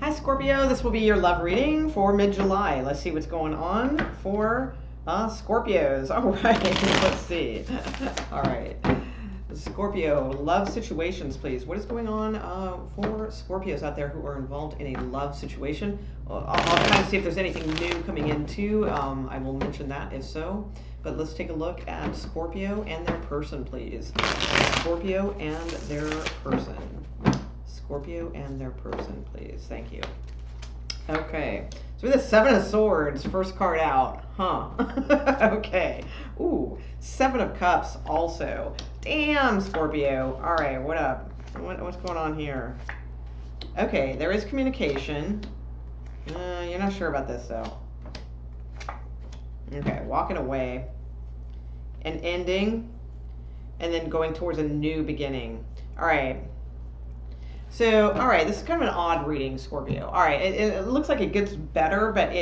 Hi Scorpio, this will be your love reading for mid-July. Let's see what's going on for Scorpios. All right, let's see. All right, Scorpio, love situations, please. What is going on for Scorpios out there who are involved in a love situation? I'll kind of see if there's anything new coming in too. I will mention that if so. But let's take a look at Scorpio and their person, please. Scorpio and their person. Scorpio and their person, please. Thank you. Okay. So we have the Seven of Swords, first card out. Huh. Okay. Ooh, Seven of Cups also. Damn, Scorpio. All right, what up? What's going on here? Okay, there is communication. You're not sure about this, though. Okay, walking away. An ending. And then going towards a new beginning. All right. So, all right, this is kind of an odd reading, Scorpio. All right, it looks like it gets better, but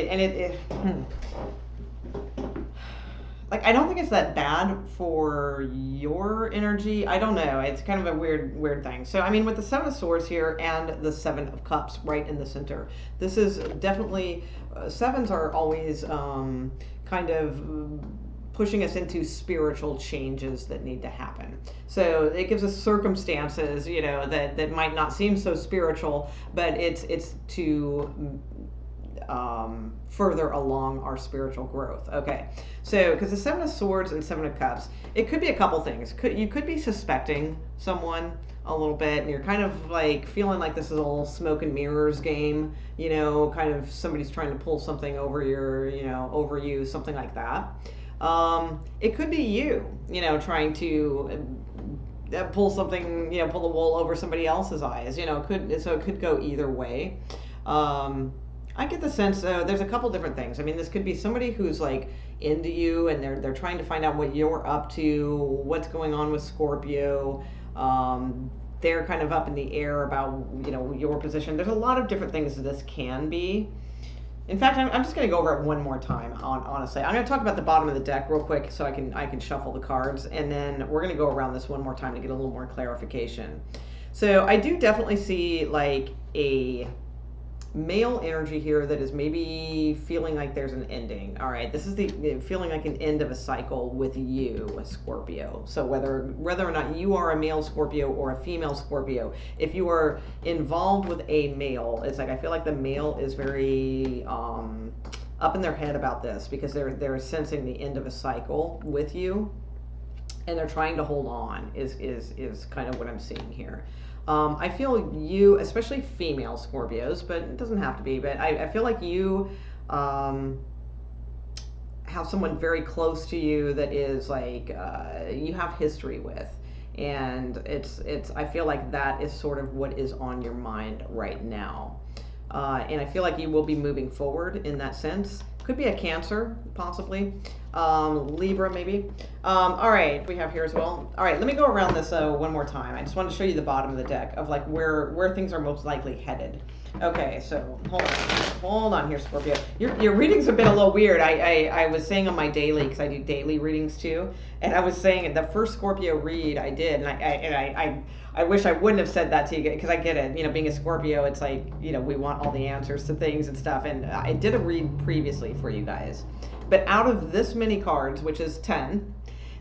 like, I don't think it's that bad for your energy. I don't know. It's kind of a weird thing. So, I mean, with the Seven of Swords here and the Seven of Cups right in the center, this is definitely, sevens are always kind of pushing us into spiritual changes that need to happen. So it gives us circumstances, you know, that might not seem so spiritual, but it's to further along our spiritual growth. Okay, so because the Seven of Swords and Seven of Cups, it could be a couple things. You could be suspecting someone a little bit, and you're kind of like feeling like this is a little smoke and mirrors game, you know, kind of somebody's trying to pull something over over you, something like that. It could be you know, trying to pull something, you know, pull the wool over somebody else's eyes, you know, so it could go either way. I get the sense there's a couple different things. I mean, this could be somebody who's like into you and they're trying to find out what you're up to, what's going on with Scorpio. They're kind of up in the air about, you know, your position. There's a lot of different things this can be. In fact, I'm just going to go over it one more time, honestly. I'm going to talk about the bottom of the deck real quick so I can shuffle the cards, and then we're going to go around this one more time to get a little more clarification. So I do definitely see like a male energy here that is maybe feeling like there's an ending. All right, this is the feeling like an end of a cycle with you, Scorpio. So whether or not you are a male Scorpio or a female Scorpio, if you are involved with a male, it's like I feel like the male is very up in their head about this because they're sensing the end of a cycle with you, and they're trying to hold on. Is kind of what I'm seeing here. I feel you, especially female Scorpios, but it doesn't have to be, but I feel like you have someone very close to you that is like you have history with, and I feel like that is sort of what is on your mind right now. And I feel like you will be moving forward in that sense. Could be a Cancer, possibly. Libra, maybe. All right, we have here as well. All right, let me go around this one more time. I just want to show you the bottom of the deck of like where things are most likely headed. Okay, so hold on here, Scorpio. Your readings have been a little weird. I was saying on my daily, because I do daily readings too, and I was saying the first Scorpio read I did, and I wish I wouldn't have said that to you because I get it. You know, being a Scorpio, it's like, you know, we want all the answers to things and stuff. And I did a read previously for you guys. But out of this many cards, which is 10,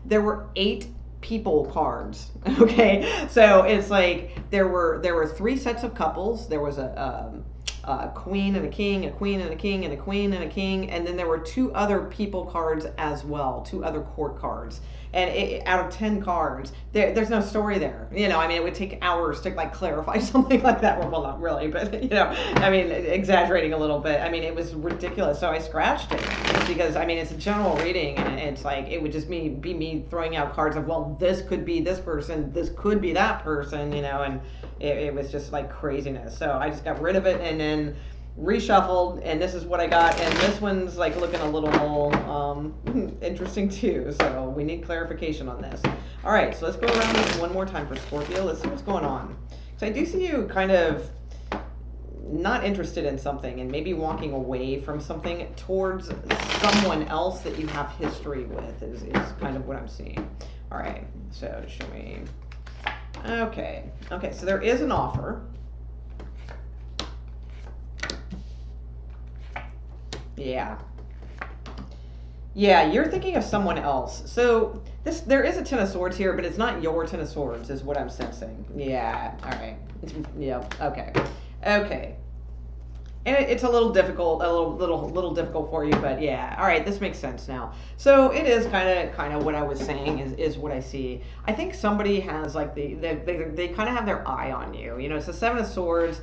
there were 8 people cards. Okay, so it's like there were 3 sets of couples. There was a queen and a king, a queen and a king, and a queen and a king, and then there were 2 other people cards as well, 2 other court cards. And out of 10 cards, there's no story there. You know, I mean, it would take hours to like clarify something like that. Well, not really, but you know, I mean, exaggerating a little bit. I mean, it was ridiculous. So I scratched it because I mean, it's a general reading, and it's like it would just be me throwing out cards of, well, this could be this person, this could be that person, you know, and it was just like craziness. So I just got rid of it and then reshuffled, and this is what I got, and this one's like looking a little interesting too, so we need clarification on this. All right, so let's go around this one more time for Scorpio. Let's see what's going on. So I do see you kind of not interested in something and maybe walking away from something towards someone else that you have history with is kind of what I'm seeing. All right, so show me. Okay, so there is an offer. Yeah. Yeah, you're thinking of someone else. So there is a Ten of Swords here, but it's not your Ten of Swords, is what I'm sensing. Yeah. All right. Yeah. Okay. Okay. And it's a little difficult, a little difficult for you, but yeah. All right, this makes sense now. So it is kind of what I was saying is what I see. I think somebody has like they kind of have their eye on you. You know, it's the Seven of Swords.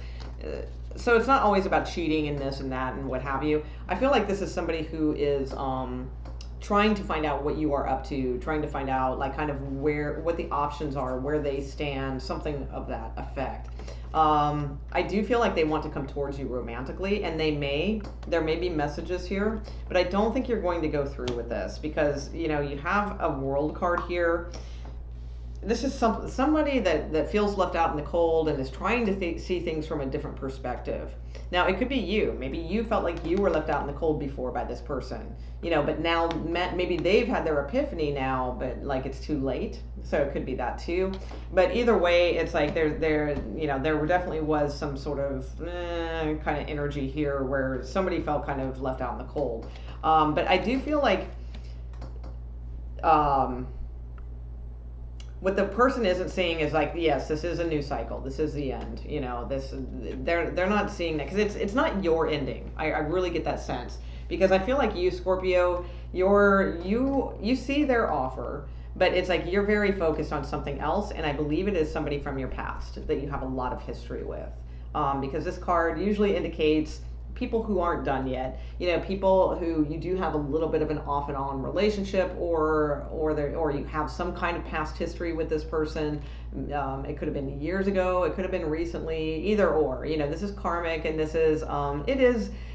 So it's not always about cheating and this and that and what have you. I feel like this is somebody who is trying to find out what you are up to, trying to find out like kind of what the options are, where they stand, something of that effect. I do feel like they want to come towards you romantically, and there may be messages here, but I don't think you're going to go through with this because, you know, you have a World card here. This is somebody that feels left out in the cold and is trying to see things from a different perspective. Now, it could be you. Maybe you felt like you were left out in the cold before by this person, you know, but now maybe they've had their epiphany now, but like it's too late. So it could be that too. But either way, it's like you know, there definitely was some sort of kind of energy here where somebody felt kind of left out in the cold. But I do feel like um, what the person isn't seeing is like, yes, this is a new cycle, this is the end, you know, this they're not seeing that because it's not your ending. I really get that sense because I feel like you, Scorpio, you see their offer, but it's like you're very focused on something else, and I believe it is somebody from your past that you have a lot of history with, because this card usually indicates people who aren't done yet, you know, people who you do have a little bit of an off and on relationship, or you have some kind of past history with this person. It could have been years ago, it could have been recently, either or, you know, this is karmic, and this is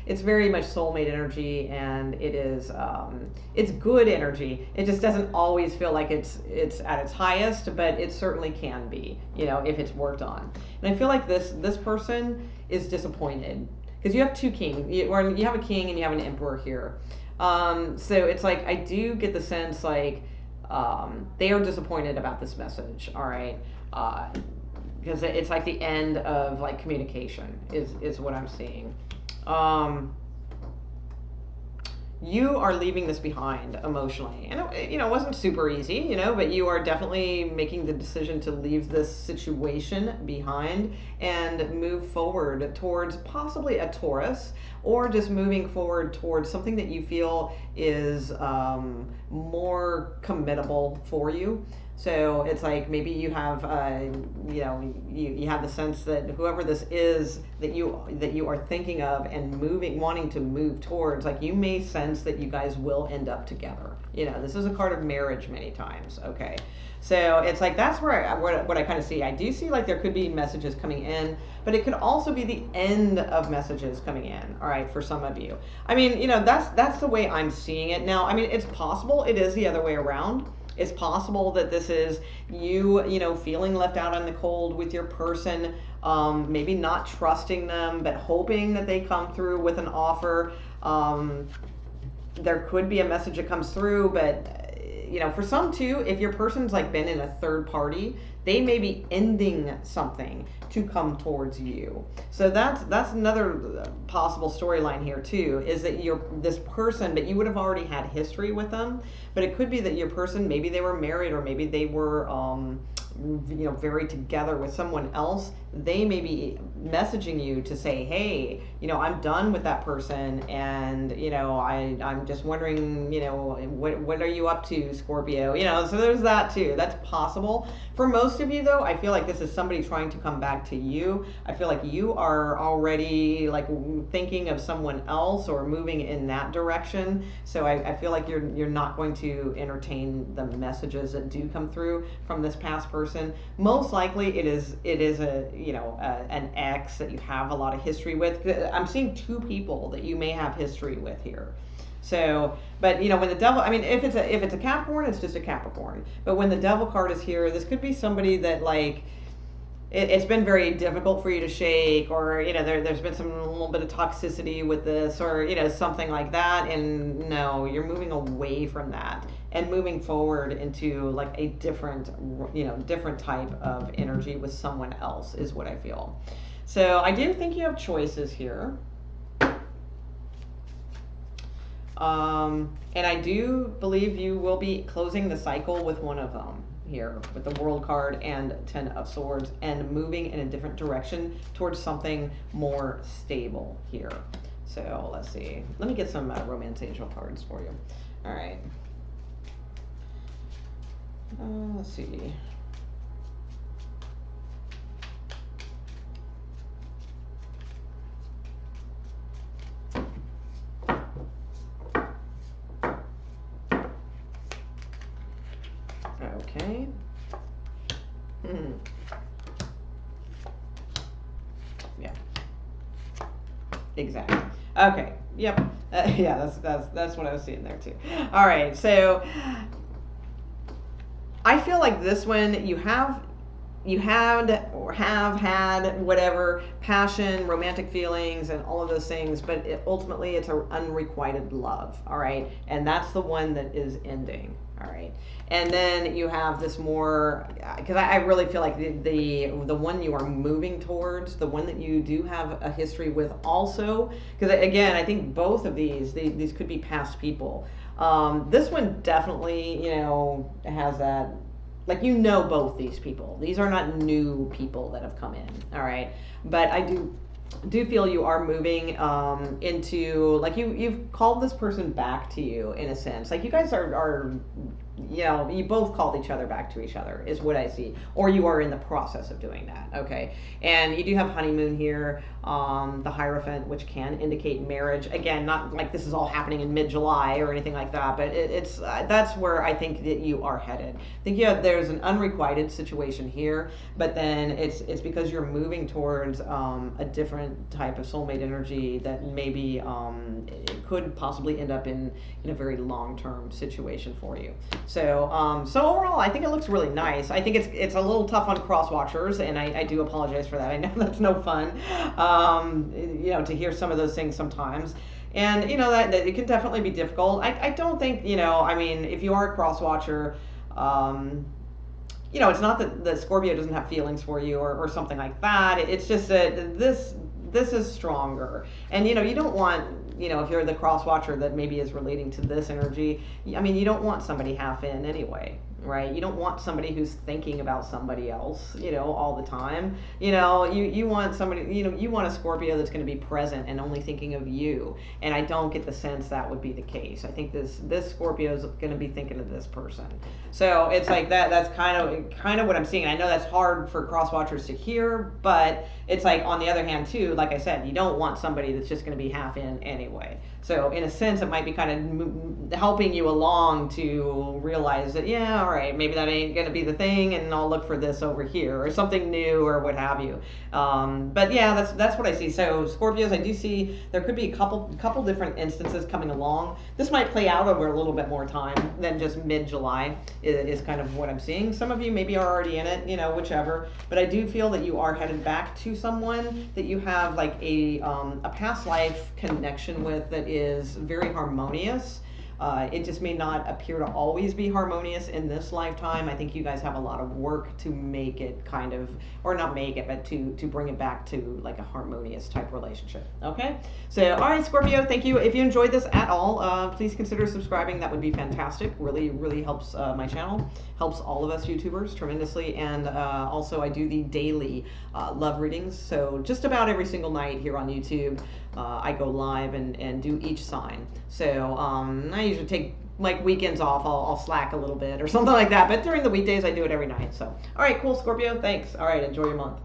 it's very much soulmate energy, and it's good energy. It just doesn't always feel like it's at its highest, but it certainly can be, you know, if it's worked on. And I feel like this person is disappointed because you have two kings, or you have a king and you have an emperor here. So it's like I do get the sense like they are disappointed about this message. All right, because it's like the end of like communication is what I'm seeing. Um, you are leaving this behind emotionally, and you know, it wasn't super easy, you know, but you are definitely making the decision to leave this situation behind and move forward towards possibly a Taurus, or just moving forward towards something that you feel is more committable for you. So it's like maybe you have, you know, you have the sense that whoever this is that you are thinking of and wanting to move towards, like you may sense that you guys will end up together. You know, this is a card of marriage many times. Okay, so it's like that's where what I kind of see. I do see like there could be messages coming in, but it could also be the end of messages coming in. All right, for some of you. I mean, you know, that's the way I'm seeing it now. I mean, it's possible it is the other way around. It's possible that this is you know, feeling left out in the cold with your person, maybe not trusting them, but hoping that they come through with an offer. There could be a message that comes through, but you know, for some too, if your person's like been in a third party, they may be ending something to come towards you. So that's another possible storyline here too, is that you're this person, but you would have already had history with them. But it could be that your person, maybe they were married, or maybe they were you know, very together with someone else. They may be messaging you to say, hey, you know, I'm done with that person, and you know, I'm just wondering, you know, what are you up to, Scorpio? You know, so there's that too. That's possible. For most of you though, I feel like this is somebody trying to come back to you. I feel like you are already like thinking of someone else or moving in that direction. So I feel like you're not going to entertain the messages that do come through from this past person. Most likely it is a, you know, an ex that you have a lot of history with. I'm seeing two people that you may have history with here. So, but you know, when the devil, I mean, if it's a Capricorn, it's just a Capricorn. But when the devil card is here, this could be somebody that like it's been very difficult for you to shake, or you know, there's been some little bit of toxicity with this, or you know, something like that, and no, you're moving away from that and moving forward into like a different, you know, different type of energy with someone else is what I feel. So I do think you have choices here. And I do believe you will be closing the cycle with one of them here with the World card and Ten of Swords and moving in a different direction towards something more stable here. So let's see. Let me get some Romance Angel cards for you. All right. Let's see. Okay. Yeah. Exactly. Okay. Yep. Yeah, that's what I was seeing there too. All right. So I feel like this one you had or have had whatever passion, romantic feelings, and all of those things, but ultimately it's an unrequited love. All right, and that's the one that is ending. All right, and then you have this more because I really feel like the one you are moving towards, the one that you do have a history with, also because again I think both of these could be past people. This one definitely has that, like, both these people. These are not new people that have come in. All right, but I do feel you are moving into, like, you've called this person back to you in a sense. Like, you guys are you both called each other back to each other is what I see, or you are in the process of doing that. Okay, and you do have honeymoon here, the Hierophant, which can indicate marriage. Again, not like this is all happening in mid-July or anything like that, but it's that's where I think that you are headed. I think there's an unrequited situation here, but then it's because you're moving towards a different type of soulmate energy that maybe it could possibly end up in a very long-term situation for you. So overall, I think it looks really nice. I think it's a little tough on cross watchers, and I do apologize for that. I know that's no fun, to hear some of those things sometimes. And that it can definitely be difficult. I don't think I mean, if you are a cross watcher, it's not that the Scorpio doesn't have feelings for you or something like that. It's just that this is stronger, and you don't want, if you're the cross watcher that maybe is relating to this energy, I mean, you don't want somebody half in anyway, right? You don't want somebody who's thinking about somebody else, all the time. You want somebody, you want a Scorpio that's going to be present and only thinking of you. And I don't get the sense that would be the case. I think this Scorpio is going to be thinking of this person. So it's like that. That's kind of what I'm seeing. I know that's hard for cross watchers to hear, but it's like, on the other hand too, like I said, you don't want somebody that's just going to be half in anyway. So in a sense, it might be kind of helping you along to realize that, yeah, all right, maybe that ain't going to be the thing, and I'll look for this over here or something new or what have you. But yeah, that's what I see. So Scorpios, I do see there could be a couple different instances coming along. This might play out over a little bit more time than just mid-July is kind of what I'm seeing. Some of you maybe are already in it, whichever. But I do feel that you are headed back to someone that you have like a past life connection with that is very harmonious. It just may not appear to always be harmonious in this lifetime. I think you guys have a lot of work to make it kind of, or not make it, but to bring it back to like a harmonious type relationship. Okay? So, all right, Scorpio, thank you. If you enjoyed this at all, please consider subscribing. That would be fantastic. Really, really helps my channel, helps all of us YouTubers tremendously. And also, I do the daily love readings. So, just about every single night here on YouTube, I go live and do each sign. So I usually take like weekends off. I'll slack a little bit or something like that. But during the weekdays, I do it every night. So, all right, cool, Scorpio. Thanks. All right, enjoy your month.